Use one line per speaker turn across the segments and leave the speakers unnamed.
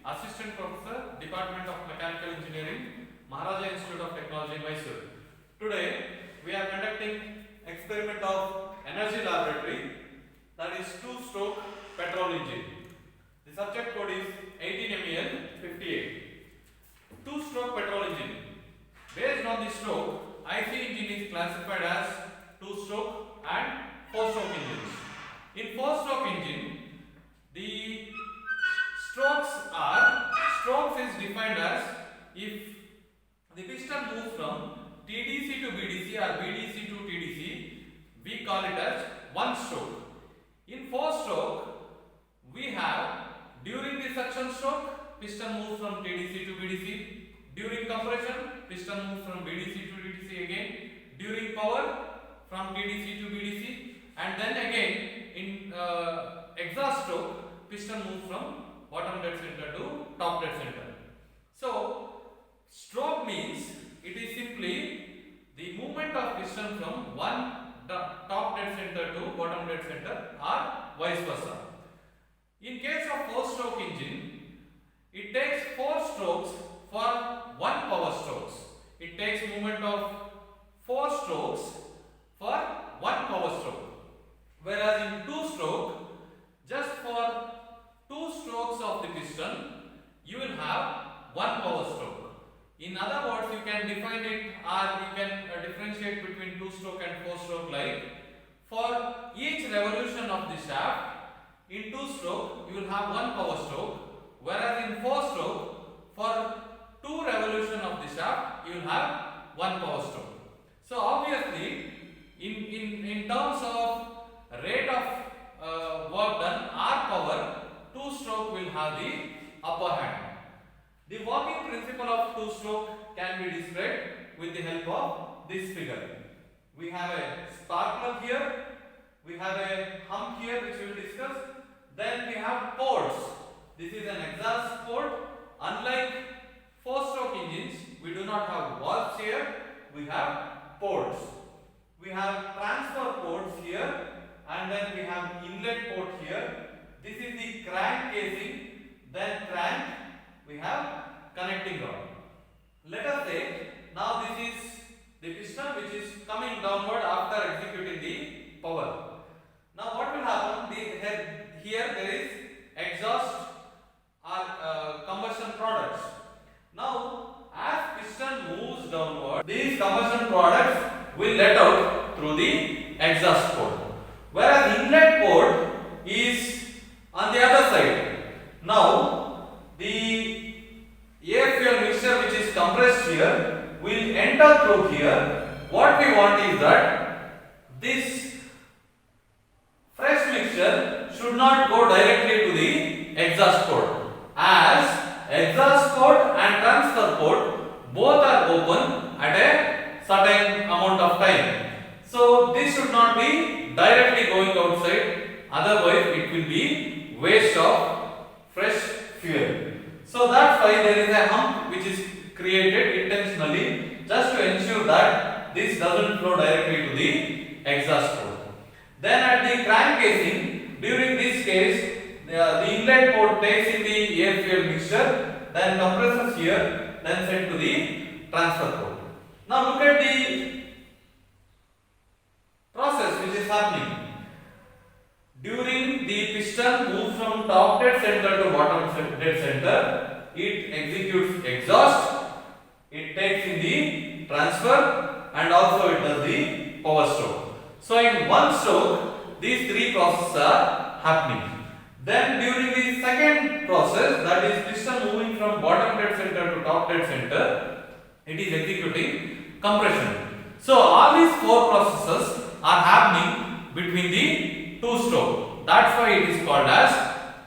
Assistant Professor, Department of Mechanical Engineering, Maharaja Institute of Technology, Mysore. Today we are conducting experiment of energy laboratory, that is two-stroke petrol engine. The subject code is 18MEL58. Two-stroke petrol engine. Based on the stroke, IC engine is classified as two-stroke and four-stroke engines. In four-stroke engine, the strokes is defined as if the piston moves from TDC to BDC or BDC to TDC, we call it as one stroke. In four-stroke, we have during the suction stroke, piston moves from TDC to BDC. During compression, piston moves from BDC to TDC again. During power, from TDC to BDC, and then again in exhaust stroke, piston moves from bottom dead center to top dead center. So, stroke means it is simply the movement of piston from one top dead center to bottom dead center or vice versa. In case of four-stroke engine, it takes four strokes for one power strokes. It takes movement of four strokes for one power stroke. Whereas in two-stroke, just for two strokes of the piston, you will have one power stroke. In other words, you can define it or you can differentiate between two-stroke and four-stroke like for each revolution of the shaft, in two-stroke you will have one power stroke, whereas in four-stroke, for two revolution of the shaft, you will have one power stroke. So obviously, in terms of rate of work done or power, two-stroke will have the upper hand. The working principle of two-stroke can be described with the help of this figure. We have a spark plug here, we have a hump here which we will discuss, then we have ports. This is an exhaust port. Unlike four-stroke engines, we do not have valves here, we have ports. We have transfer ports here, and then we have inlet port here. This is the crank casing, then crank, we have connecting rod. Let us say now this is the piston which is coming downward after executing the power. Now what will happen? Here there is exhaust or combustion products. Now as piston moves downward, these combustion products will let out through the exhaust port. Whereas inlet port is on the other side. Now the air fuel mixture which is compressed here will enter through here. What we want is that this fresh mixture should not go directly to the exhaust port, as exhaust port and transfer port both are open at a certain amount of time. So this should not be directly going outside, otherwise it will be waste of fresh fuel. So that's why there is a hump which is created intentionally just to ensure that this doesn't flow directly to the exhaust port. Then at the crank casing, during this case, the inlet port takes in the air fuel mixture, then compresses here, then sent to the transfer port. Now look at the process which is happening. During the piston moves from top dead center to bottom dead center, it executes exhaust, it takes in the transfer, and also it does the power stroke. So in one stroke, these three processes are happening. Then during the second process, that is piston moving from bottom dead center to top dead center, it is executing compression. So all these four processes are happening between the two-stroke. That's why it is called as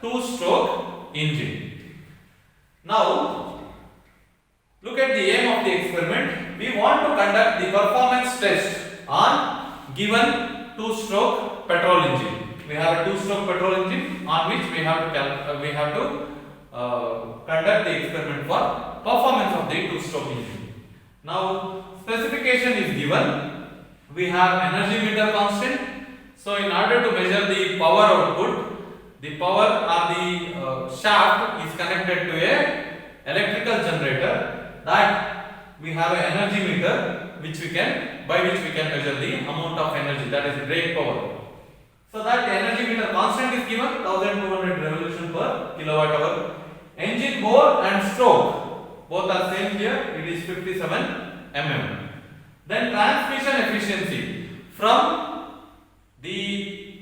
two-stroke engine. Now, look at the aim of the experiment. We want to conduct the performance test on given two-stroke petrol engine. We have a two-stroke petrol engine on which we have to conduct the experiment for performance of the two-stroke engine. Now, specification is given. We have energy meter constant. So in order to measure the power output, the power or the shaft is connected to a electrical generator, that we have an energy meter by which we can measure the amount of energy, that is brake power. So that the energy meter constant is given 1200 revolution per kilowatt hour. Engine bore and stroke both are same here, it is 57 mm. Then transmission efficiency from the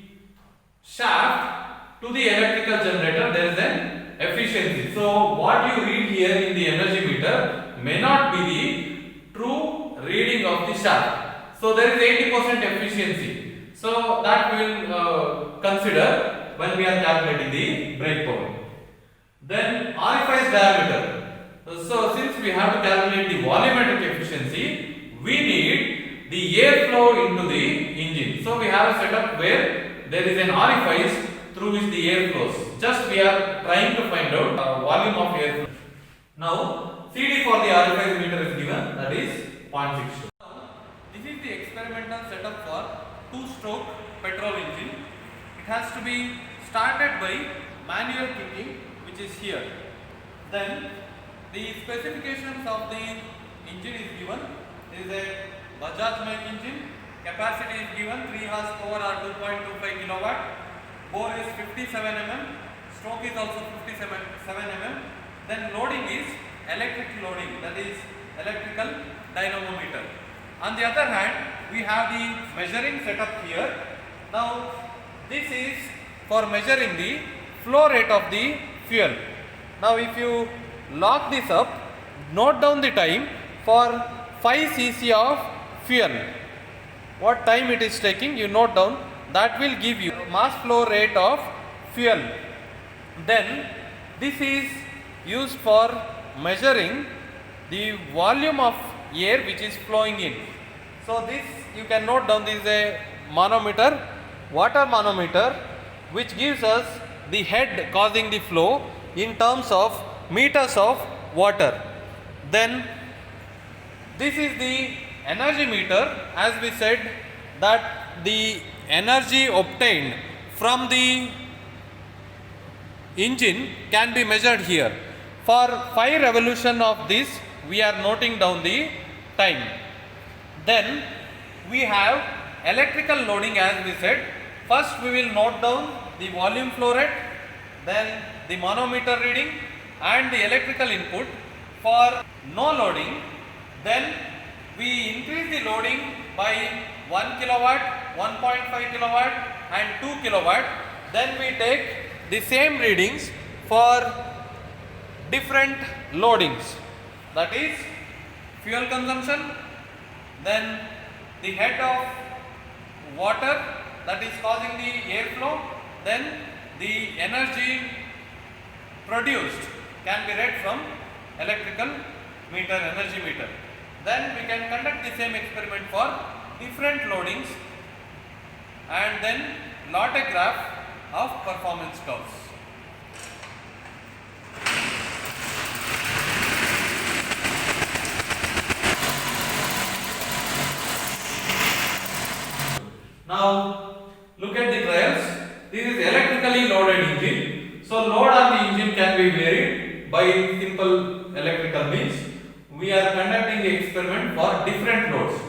shaft to the electrical generator, there is an efficiency. So what you read here in the energy meter may not be the true reading of the shaft. So there is 80% efficiency. So that we will consider when we are calculating the brake power. Then orifice diameter. So since we have to calculate the volumetric efficiency, we need the airflow into the engine. So we have a setup where there is an orifice through which the air flows. Just we are trying to find out volume of air flow. Now CD for the orifice meter is given, that is 0.62. This is the experimental setup for two-stroke petrol engine. It has to be started by manual kicking, which is here. Then the specifications of the engine is given. There is a Bajaj Make engine. Capacity is given 3 horsepower or 2.25 kilowatt. Bore is 57 mm. Stroke is also 57 mm. Then loading is electric loading, that is electrical dynamometer. On the other hand, we have the measuring setup here. Now this is for measuring the flow rate of the fuel. Now if you lock this up, note down the time for 5 cc of fuel. What time it is taking, you note down. That will give you mass flow rate of fuel. Then this is used for measuring the volume of air which is flowing in. So this you can note down, this is a manometer, water manometer, which gives us the head causing the flow in terms of meters of water. Then this is the energy meter, as we said that the energy obtained from the engine can be measured here. For 5 revolution of this, we are noting down the time. Then we have electrical loading, as we said. First we will note down the volume flow rate, then the manometer reading and the electrical input. For no loading, then we increase the loading by 1 kilowatt, 1.5 kilowatt and 2 kilowatt. Then we take the same readings for different loadings, that is fuel consumption, then the head of water that is causing the airflow, then the energy produced can be read from electrical meter, energy meter. Then we can conduct the same experiment for different loadings and then plot a graph of performance curves. Now look at the trials. This is electrically loaded engine. So load on the engine can be varied by simple electrical means. We are conducting the experiment for different loads.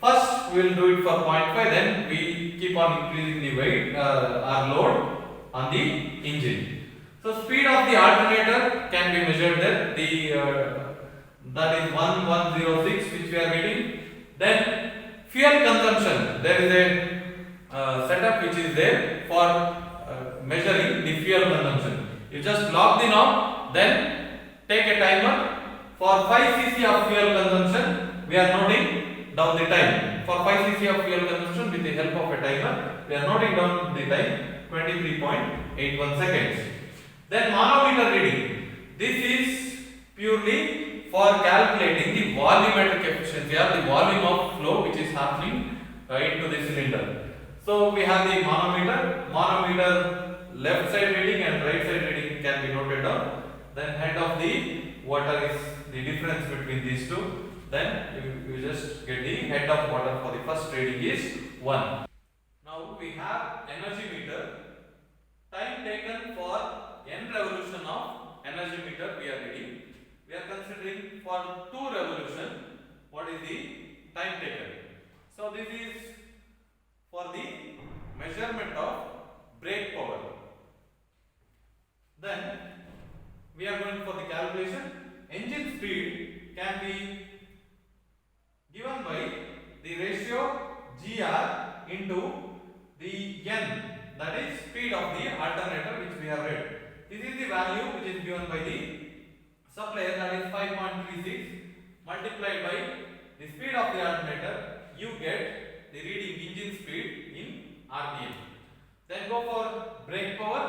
First we will do it for 0.5, then we keep on increasing the weight or load on the engine. So speed of the alternator can be measured there. That is 1106 which we are reading. Then fuel consumption, there is a setup which is there for measuring the fuel consumption. You just lock the knob, then take a timer. For 5 cc of fuel consumption, we are noting down the time. For 5 cc of fuel consumption, with the help of a timer, we are noting down the time 23.81 seconds. Then manometer reading. This is purely for calculating the volumetric efficiency or the volume of flow which is happening into the cylinder. So we have the manometer left side reading and right side reading can be noted down. Then head of the water is the difference between these two. Then you just get the head of water for the first reading is 1. Now we have energy meter, time taken revolution of energy meter we are reading. We are considering for 2 revolution what is the time taken. So this is for the measurement of brake power. Then we are going for the calculation. Engine speed can be given by the ratio GR into the N, that is speed of the alternator, which we have read. This is the value which is given by the supplier, that is 5.36 multiplied by the speed of the alternator. You get the reading engine speed in RPM. Then go for brake power.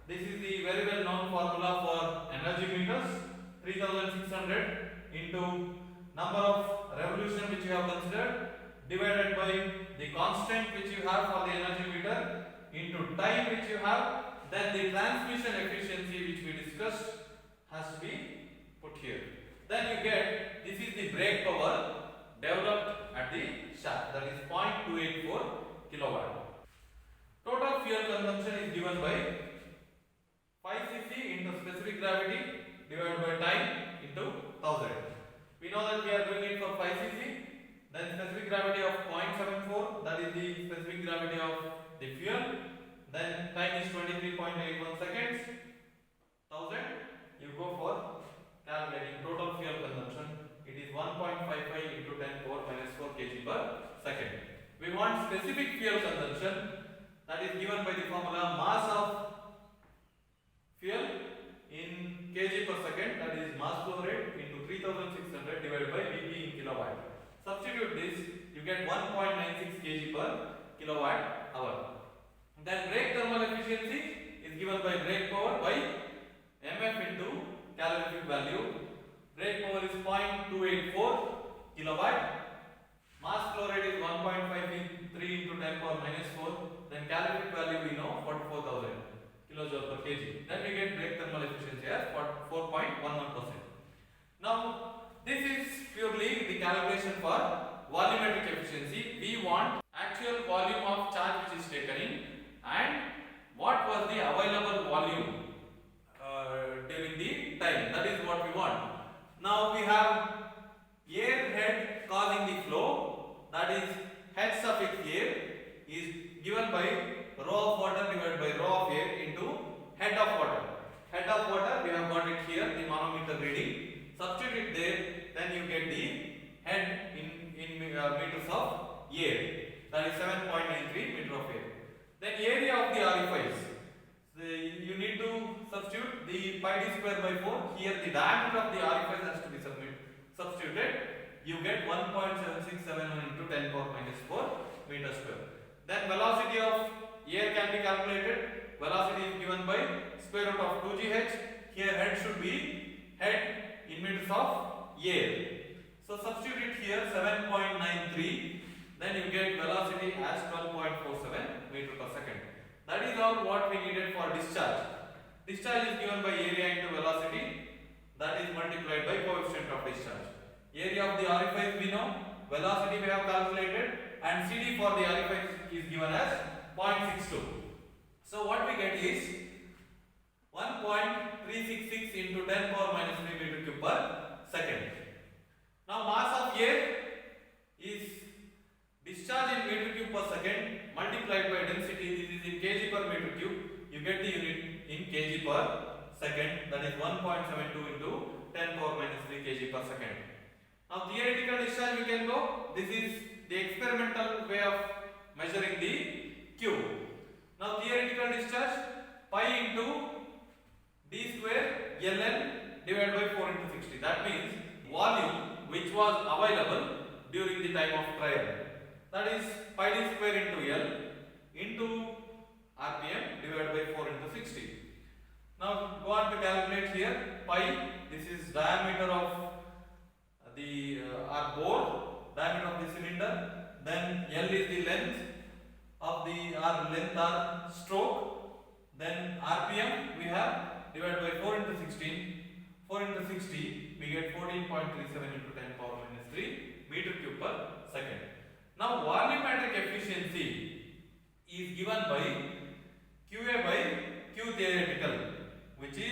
This is the very well known formula for energy meters. 3600 into number of revolution which you have considered divided by the constant which you have for the energy meter into time which you have, then the transmission efficiency which we discussed has to be put here. Then you get this is the brake power developed at the shaft, that is 0.284 kilowatt. Total fuel consumption is given by 5 cc into specific gravity divided by time into 1000. We know that we are doing it for 5 cc. Then specific gravity of 0.74, that is the specific gravity of the fuel. Then time is 23.81 seconds. 1000. You go for calculating total fuel consumption. It is 1.55 into 10 power minus 4 kg per second. We want specific fuel consumption, that is given by the formula mass of fuel in kg per second, that is mass flow rate into 3600 divided by Vp in kilowatt. Substitute this, you get 1.96 kg per kilowatt hour. Then brake thermal efficiency is given by brake power by mf into calorific value. Brake power is 0.284 kilowatt. Mass flow rate is 1.53 into 10 power minus 4. Then calorific value we know 44,000 kilojoule per kg. Then we get brake thermal efficiency as 4.11%. Now this is purely the calculation for volumetric efficiency. We want actual volume of charge which is taken in and what was the available volume during the time. That is what we want. Now we have air head causing the flow, that is head suffix air is given by row of water divided by row of air into head of water. Head of water we have got it here, the manometer reading. Substitute it there, then you get the head in meters of air, that is 7.93 meter of air. Then area of the orifice, so you need to substitute the pi d square by 4. Here the diameter of the orifice has to be substituted. You get 1.767 into 10 power minus 4 meter square. Then velocity of air can be calculated. Velocity is given by square root of 2gh. Here head should be head in meters of air. So substitute it here 7.93, then you get velocity as 12.47 meter per second. That is all what we needed for discharge. Discharge is given by area into velocity, that is multiplied by coefficient of discharge. Area of the orifice we know, velocity we have calculated, and CD for the orifice is given as 0.62. So what we get is 1.366 into 10 power minus 3 meter cube per second. Now mass of air is discharge in meter cube per second multiplied by density. This is in kg per meter cube. You get the unit in kg per second, that is 1.72 into 10 power minus 3 kg per second. Now theoretical discharge we can go. This is the experimental way of measuring the Q. Now theoretical discharge, pi into d square ln divided by 4 into 60. That means volume which was available during the time of trial. That is pi d square into L into RPM divided by 4 into 60. Now go on to calculate here. Pi, this is diameter of the our bore, diameter of the cylinder. Then L is the length of the our stroke. Then RPM we have divided by 4 into 16. 4 into 60 we get 14.37 into 10 power minus 3 meter cube per second. Now volumetric efficiency is given by QA by Q theoretical, which is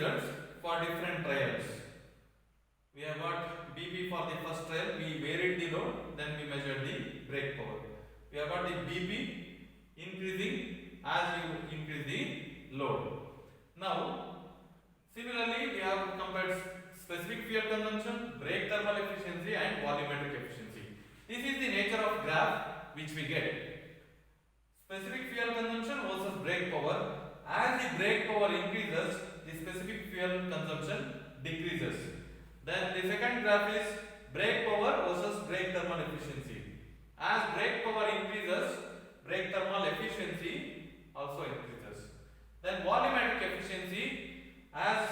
results for different trials. We have got BP for the first trial, we varied the load, then we measured the brake power. We have got the BP increasing as you increase the load. Now, similarly, we have compared specific fuel consumption, brake thermal efficiency and volumetric efficiency. This is the nature of graph which we get. Specific fuel consumption versus brake power. As the brake power increases, the specific fuel consumption decreases. Then the second graph is brake power versus brake thermal efficiency. As brake power increases, brake thermal efficiency also increases. Then volumetric efficiency, as